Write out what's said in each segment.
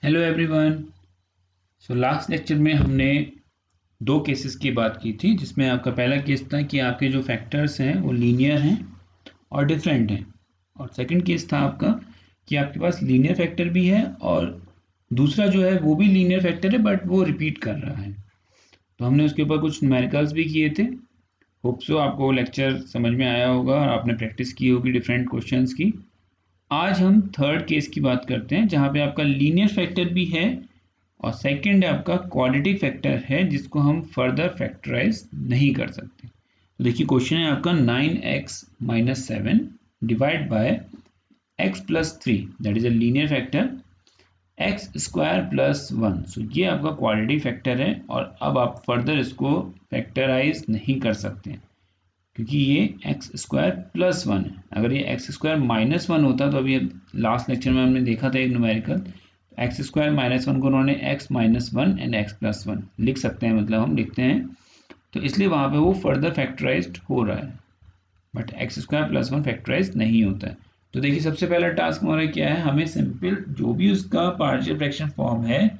Hello everyone. Last lecture में हमने दो केसेस की बात की थी, जिसमें आपका पहला केस था कि आपके जो फैक्टर्स हैं वो लीनियर हैं और डिफरेंट हैं, और सेकंड केस था आपका कि आपके पास लीनियर फैक्टर भी है और दूसरा जो है वो भी लीनियर फैक्टर है बट वो रिपीट कर रहा है। तो हमने उसके ऊपर कुछ न्यूमेरिकल्स भी किए थे। होप सो आपको लेक्चर समझ में आया होगा और आपने प्रैक्टिस की होगी डिफरेंट क्वेश्चंस की। आज हम थर्ड केस की बात करते हैं, जहाँ पे आपका लीनियर फैक्टर भी है और सेकंड आपका क्वाड्रेटिक फैक्टर है जिसको हम फर्दर फैक्टराइज नहीं कर सकते। तो देखिए क्वेश्चन है आपका 9x minus 7 divide by x plus 3, that is a linear factor, x square plus 1। सो ये आपका क्वाड्रेटिक फैक्टर है और अब आप फर्दर इसको फैक्टराइज नहीं कर सकते हैं क्योंकि ये एक्स स्क्वायर प्लस 1 है। अगर ये एक्स स्क्वायर माइनस 1 होता तो अभी लास्ट लेक्चर में हमने देखा था एक न्यूमेरिकल, एक्स स्क्वायर माइनस 1 को उन्होंने x minus 1 and x plus 1 लिख सकते हैं, मतलब हम लिखते हैं, तो इसलिए वहाँ पे वो फर्दर फैक्टराइज्ड हो रहा है, but x square plus 1 factorise नहीं होता है। तो देखिए सबसे पहला टास्क हमारा क्या है, हमें सिंपल जो भी उसका पार्शियल फ्रैक्शन फॉर्म है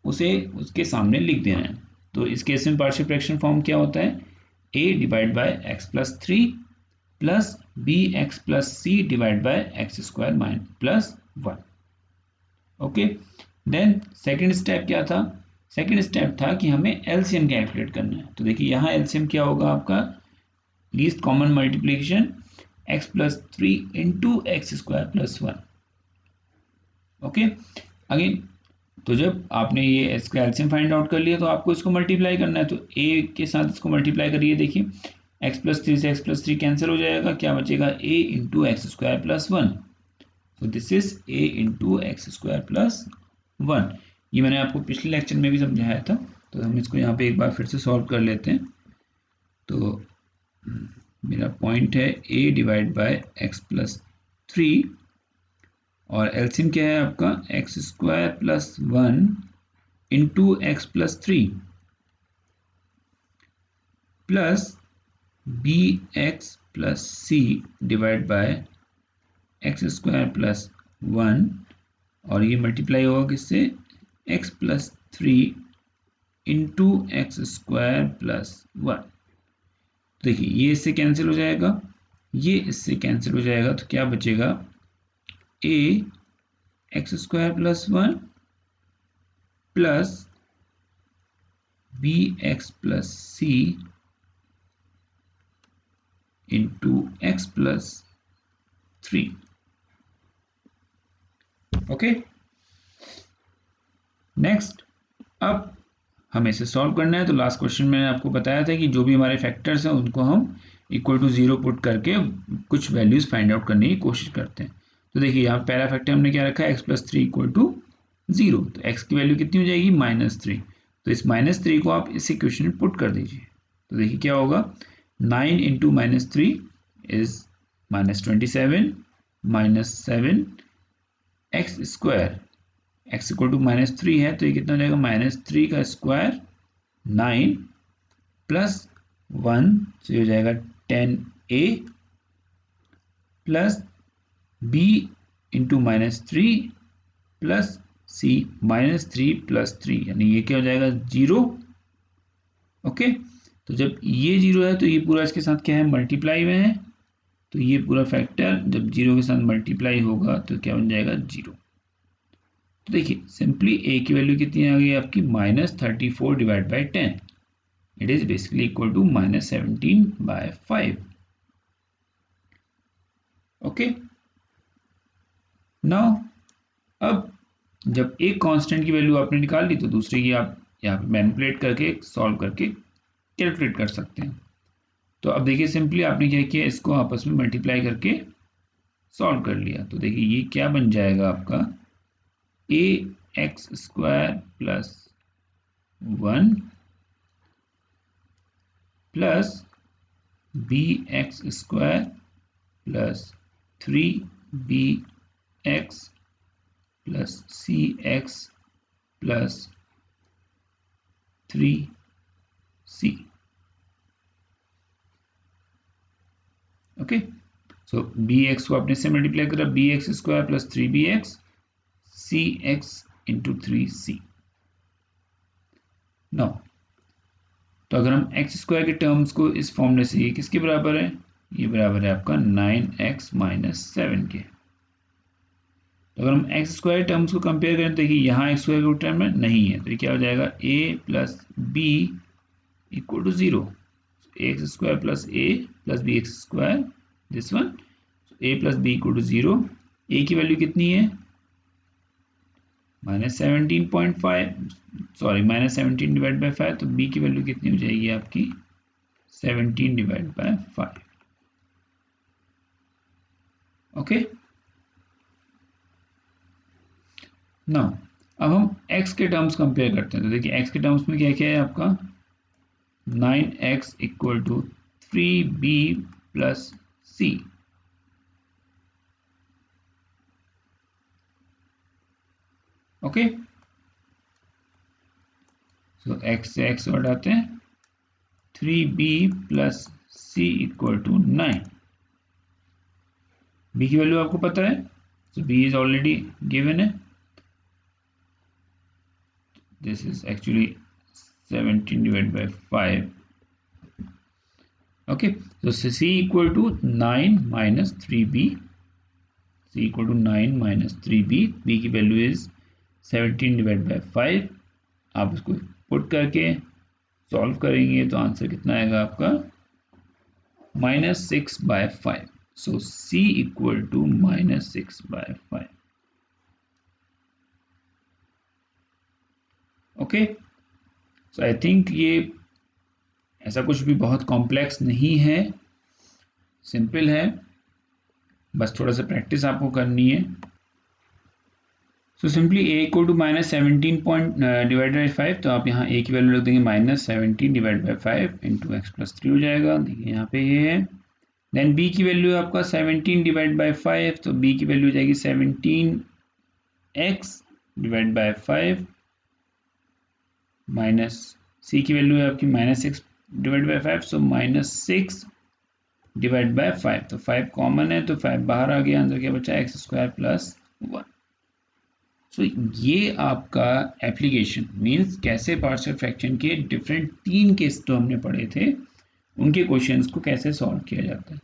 उसे उसके सामने लिख देना है। तो इस केस में पार्शियल फ्रैक्शन फॉर्म क्या होता है, a divide by x plus 3 plus b x plus c divide by x square minus plus 1। Okay, then second step क्या था, सेकंड स्टेप था कि हमें एलसीएम कैलकुलेट करना है। तो देखिए यहाँ एलसीएम क्या होगा आपका, least common multiplication x plus 3 into x square plus 1। Okay, again तो जब आपने ये इसका एलसीएम फाइंड आउट कर लिया तो आपको इसको मल्टीप्लाई करना है, तो a के साथ इसको मल्टीप्लाई करिए। देखिए x प्लस 3 से x प्लस 3 कैंसिल हो जाएगा, क्या बचेगा a into x square plus 1। तो this is a into x square plus 1। ये मैंने आपको पिछले लेक्चर में भी समझाया था, तो हम इसको यहाँ पे एक बार फिर से सॉल्व कर लेते हैं। तो मेरा पॉइंट है a divide by x plus 3 और एलसीएम क्या है आपका x square plus 1 into x plus 3 plus b x plus c divide by x square plus 1, और ये मल्टीप्लाई होगा किससे, x plus 3 into x square plus 1। देखिए ये इससे कैंसिल हो जाएगा, ये इससे कैंसिल हो जाएगा, तो क्या बचेगा a x square plus 1 plus b x plus c into x plus 3। Okay, next अब हमें इसे सॉल्व करना है। तो लास्ट क्वेश्चन में आपको बताया था कि जो भी हमारे फैक्टर्स हैं उनको हम इक्वल टू 0 पुट करके कुछ वैल्यूज फाइंड आउट करने की कोशिश करते हैं। तो देखिए यहाँ पहला फैक्टर हमने क्या रखा है, एक्स प्लस 3 इक्वल टू 0। तो एक्स की वैल्यू कितनी हो जाएगी, -3। तो इस -3 को आप इस इक्वेशन में पुट कर दीजिए। तो देखिए क्या होगा, 9 into -3 is -27 -7 x square, x equal to -3 है तो ये कितना हो जाएगा, -3 का स्क्वायर 9 प्लस 1 से हो जाएगा 10a plus b into -3 plus c -3 plus 3, यानी ये क्या हो जाएगा 0। ओके, तो जब ये 0 है तो ये पूरा इसके साथ क्या है, मल्टीप्लाई में है, तो ये पूरा फैक्टर जब 0 के साथ मल्टीप्लाई होगा तो क्या बन जाएगा 0। तो देखिए सिंपली a की वैल्यू कितनी आ गई आपकी, -34 divide by 10, it is basically equal to -17/5। Okay, now अब जब एक कांस्टेंट की वैल्यू आपने निकाल ली तो दूसरे की आप यहाँ पे मैनिपुलेट करके सॉल्व करके कैलकुलेट कर सकते हैं। तो अब देखिए सिंपली आपने क्या किया, इसको आपस में मल्टीप्लाई करके सॉल्व कर लिया। तो देखिए ये क्या बन जाएगा आपका, a x square plus 1 plus b x square plus 3b x plus c x plus 3c। Okay, so b x को आपने से मल्टीप्लाई करा, b x square plus 3b x, c x into 3c। No, तो अगर हम x square के terms को इस फॉर्मूले से, ये किसके बराबर है, ये बराबर है आपका 9x माइनस 7 के। तो अगर हम एक्स स्क्वायर टर्म्स को कंपेयर करें तो देखिए यहाँ एक्स स्क्वायर का टर्म है नहीं है, तो ये क्या हो जाएगा a plus b equal to 0, x square plus a plus b x square, this one, a plus b equal to 0। a की वैल्यू कितनी है, -17.5, सॉरी -17 डिवाइड बाई 5, तो b की वैल्यू कितनी हो जाएगी आपकी 17 डिवाइड बाई 5। ओके, नाउ अब हम x के टर्म्स कंपेयर करते हैं। तो देखिए x के टर्म्स में क्या क्या है आपका, 9x equal to 3b plus c। Okay, so x से x हटाते हैं, 3b plus c equal to 9। b की वैल्यू आपको पता है, so b is already given है, this is actually 17 divided by 5. Okay, so c equal to 9 minus 3b, c equal to 9 minus 3b, b की value is 17 divided by 5। आप उसको put करके solve करेंगे तो आंसर कितना आएगा आपका -6/5। So c equal to -6/5। Okay, so I think ये ऐसा कुछ भी बहुत कॉम्प्लेक्स नहीं है, सिंपल है, बस थोड़ा सा प्रैक्टिस आपको करनी है। So simply a equal to -17 divide by 5, तो आप यहाँ a की वैल्यू रख देंगे -17 divide by 5 into x plus 3 हो जाएगा। देखिए यहाँ पे ये है। देन b की वैल्यू आपका 17 डिवाइड बाई 5, तो b की वैल्यू हो जाएगी 17x divide by 5 minus c की वैल्यू है आपकी -6 divide by 5, so -6 divide by 5, तो 5 कॉमन है तो 5 बाहर आ गया, अंदर क्या बचा x स्क्वायर प्लस 1। सो ये आपका एप्लीकेशन मीन्स कैसे पार्शियल फ्रैक्शन के डिफरेंट 3 केस जो हमने पढ़े थे उनके क्वेश्चंस को कैसे सॉल्व किया जाता है।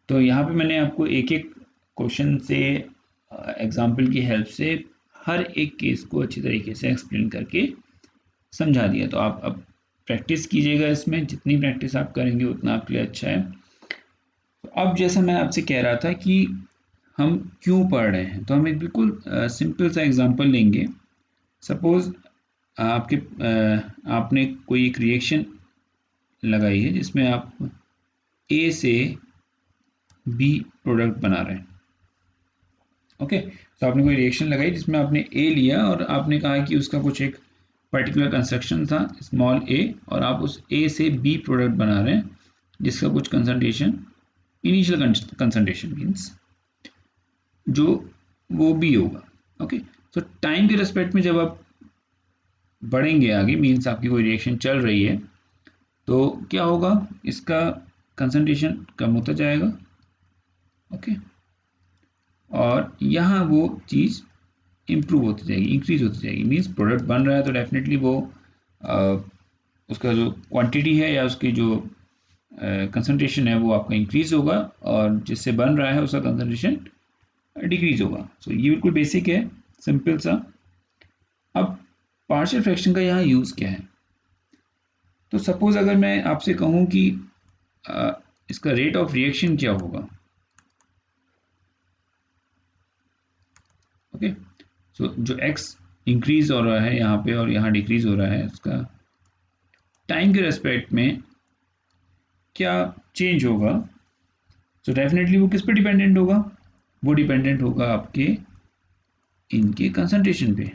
तो यहाँ पे मैंने आपको एक एक क्वेश्चन से एग्जांपल की हेल्प से हर एक केस को अच्छी तरीके से एक्सप्लेन करके समझा दिया। तो आप अब प्रैक्टिस कीजिएगा, इसमें जितनी प्रैक्टिस आप करेंगे उतना आपके लिए अच्छा है। तो अब जैसा मैं आपसे कह रहा था कि हम क्यों पढ़ रहे हैं, तो हम एक बिल्कुल सिंपल सा एग्जांपल लेंगे। सपोज आपने कोई एक रिएक्शन लगाई है जिसमें आप A से B प्रोडक्ट बना रहे हैं। ओके, तो आपने कोई रिएक्शन लगाई जिसमें आपने A लिया और आपने कहा कि उसका कुछ एक पर्टिकुलर कंस्ट्रक्शन था स्मॉल a, और आप उस A से B प्रोडक्ट बना रहे हैं जिसका कुछ कंसंट्रेशन, इनिशियल कंसंट्रेशन मीन्स जो वो भी होगा। ओके, तो टाइम के रेस्पेक्ट में जब आप बढ़ेंगे आगे, मीन्स आपकी कोई रिएक्शन चल रही है, तो क्या होगा, इसका कंसंट्रेशन कम होता जाएगा। ओके, और यहाँ वो चीज़ इम्प्रूव होती जाएगी, इंक्रीज होती जाएगी। मीन्स प्रोडक्ट बन रहा है तो डेफिनेटली वो उसका जो क्वांटिटी है या उसकी जो कंसंट्रेशन है वो आपका इंक्रीज होगा, और जिससे बन रहा है उसका कंसंट्रेशन डिक्रीज होगा। सो ये बिल्कुल बेसिक है, सिंपल सा। अब पार्शियल फ्रैक्शन का यहाँ यूज़ क्या है, तो सपोज अगर मैं आपसे कहूँ कि इसका रेट ऑफ रिएक्शन क्या होगा। ओके, सो जो x इंक्रीज हो रहा है यहाँ पे और यहाँ डिक्रीज हो रहा है, उसका टाइम के रेस्पेक्ट में क्या चेंज होगा। सो डेफिनेटली वो किस पे डिपेंडेंट होगा, वो डिपेंडेंट होगा आपके इनके कंसंट्रेशन पे।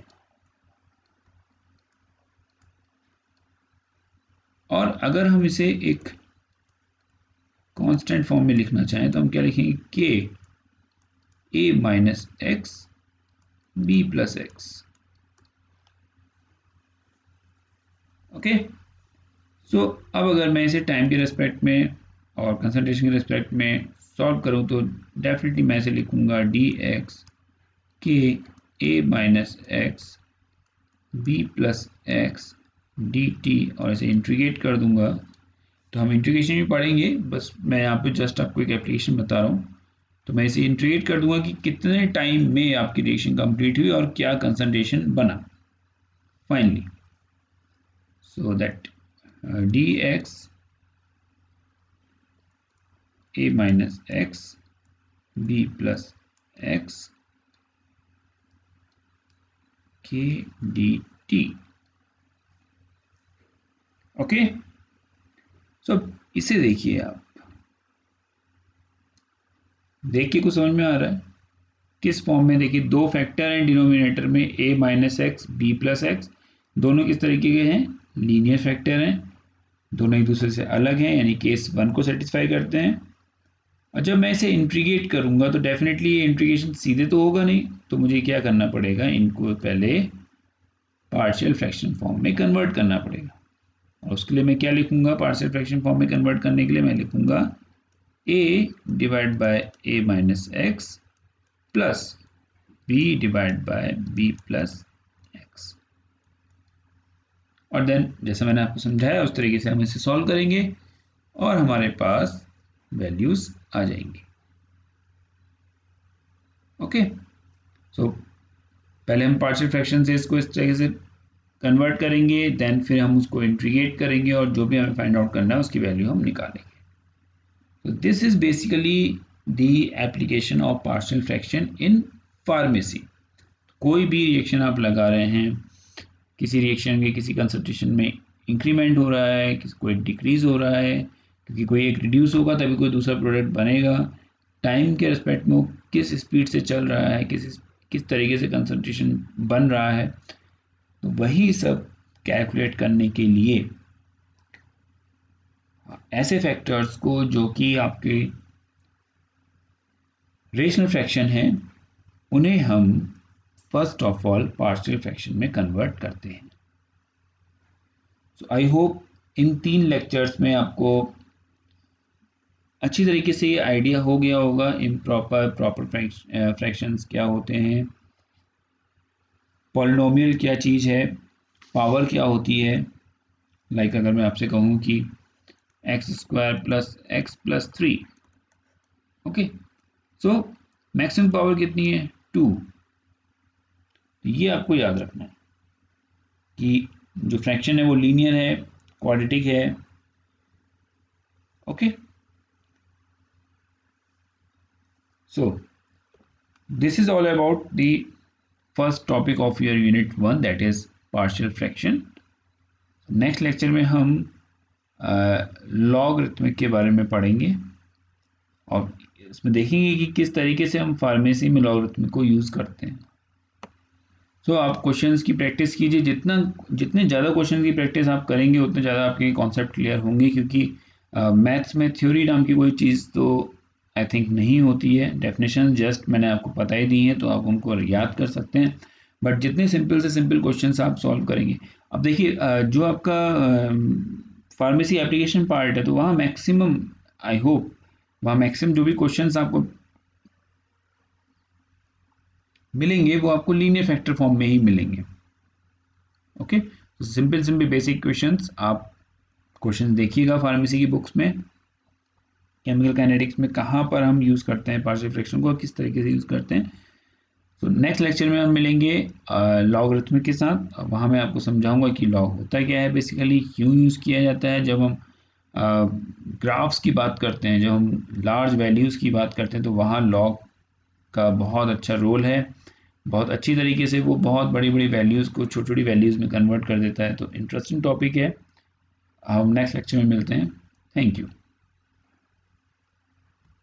और अगर हम इसे एक कांस्टेंट फॉर्म में लिखना चाहें तो हम क्या लिखेंगे, k a minus x b plus x. Okay, so अब अगर मैं इसे टाइम के रेस्पेक्ट में और कंसंट्रेशन के रेस्पेक्ट में सॉल्व करूं तो डेफिनेटली मैं इसे लिखूंगा dx k a minus x b plus x d t और ऐसे इंटीग्रेट कर दूंगा, तो हम इंटीग्रेशन भी पढ़ेंगे, बस मैं यहाँ पे जस्ट आपको एक एप्लीकेशन बता रहा हूँ। तो मैं इसे इंटीग्रेट कर दूंगा कि कितने टाइम में आपकी रिएक्शन कंप्लीट हुई और क्या कंसंट्रेशन बना finally. So that d x a minus x b plus x के डी टी। ओके, सो इसे देखिए, आप देख के कुछ समझ में आ रहा है किस फॉर्म में? देखिए दो फैक्टर हैं डिनोमिनेटर में, a minus x b plus x, दोनों किस तरीके के हैं? लीनियर फैक्टर हैं, दोनों एक दूसरे से अलग हैं, यानी केस 1 को सेटिस्फाई करते हैं। और जब मैं इसे इंटीग्रेट करूंगा तो डेफिनेटली ये इंटीग्रेशन सीधे तो होगा नहीं, तो मुझे क्या करना पड़ेगा? इनको पहले पार्शियल फ्रैक्शन फॉर्म में कन्वर्ट करना पड़ेगा। और उसके लिए मैं क्या लिखूंगा? पार्शियल फ्रैक्शन फॉर्म में कन्वर्ट करने के लिए मैं लिखूंगा a divide bye a minus x plus b divide by b plus x. और देन जैसा मैंने आपको समझाया उस तरीके से हम इसे सॉल्व करेंगे और हमारे पास वैल्यूज आ जाएंगी। ओके, सो पहले हम पार्शियल फ्रैक्शन से इसको इस तरीके से कन्वर्ट करेंगे, देन फिर हम उसको इंटीग्रेट करेंगे और जो भी हमें फाइंड आउट करना है उसकी वैल्यू हम निकालेंगे। तो this is basically the application of partial fraction in pharmacy. कोई भी रिएक्शन आप लगा रहे हैं, किसी रिएक्शन के किसी कंसंट्रेशन में इंक्रीमेंट हो रहा है, किसी कोई डिक्रीज हो रहा है, क्योंकि कोई एक रिड्यूस होगा तभी कोई दूसरा प्रोडक्ट बनेगा। टाइम के रिस्पेक्ट में किस स्पीड से चल रहा है, किस तरीके से कंसंट्रेशन बन रहा है, तो वही सब कैलकुलेट करने के लिए ऐसे फैक्टर्स को जो कि आपके रेशनल फ्रैक्शन है, उन्हें हम first of all partial fraction में कन्वर्ट करते हैं। सो आई होप इन 3 लेक्चर्स में आपको अच्छी तरीके से ये आइडिया हो गया होगा प्रॉपर फ्रैक्शंस क्या होते हैं, पॉलिनोमियल क्या चीज़ है, पावर क्या होती है। लाइक अगर मैं आपसे कहूँ कि x square plus x plus 3, okay, so maximum power कितनी है? 2। ये आपको याद रखना है कि जो फ्रैक्शन है वो लीनियर है, क्वाड्रेटिक है। Okay, so this is all about the first topic of your unit 1, that is partial fraction. Next lecture में हम लॉगरिथमिक के बारे में पढ़ेंगे और इसमें देखेंगे कि किस तरीके से हम फार्मेसी में लॉगरिथमिक को यूज़ करते हैं। सो आप क्वेश्चंस की प्रैक्टिस कीजिए, जितने ज़्यादा क्वेश्चन की प्रैक्टिस आप करेंगे उतने ज़्यादा आपके कॉन्सेप्ट क्लियर होंगे, क्योंकि मैथ्स में थ्योरी नाम की कोई चीज़ तो आई थिंक नहीं होती है। डेफिनेशन जस्ट मैंने आपको पता ही दी है तो आप उनको याद कर सकते हैं, बट जितने सिंपल से सिंपल क्वेश्चंस आप सॉल्व करेंगे। अब देखिए जो आपका फार्मेसी एप्लीकेशन पार्ट है तो वहाँ मैक्सिमम, आई होप वहाँ मैक्सिमम जो भी क्वेश्चंस आपको मिलेंगे वो आपको लीनियर फैक्टर फॉर्म में ही मिलेंगे। ओके, सिंपल बेसिक क्वेश्चंस आप क्वेश्चंस देखिएगा फार्मेसी की बुक्स में, केमिकल काइनेटिक्स में कहाँ पर हम यूज़ करते हैं पार्शियल फ्रैक्शन को, किस तरीके से यूज़ करते हैं। तो नेक्स्ट लेक्चर में हम मिलेंगे लॉगरिथमिक के साथ। वहाँ मैं आपको समझाऊंगा कि लॉग होता क्या है, बेसिकली क्यों यूज़ किया जाता है। जब हम ग्राफ्स की बात करते हैं, जब हम लार्ज वैल्यूज़ की बात करते हैं, तो वहाँ लॉग का बहुत अच्छा रोल है। बहुत अच्छी तरीके से वो बहुत बड़ी बड़ी वैल्यूज़ को छोटी छोटी वैल्यूज़ में कन्वर्ट कर देता है। तो इंटरेस्टिंग टॉपिक है। हम नेक्स्ट लेक्चर में मिलते हैं। Thank you.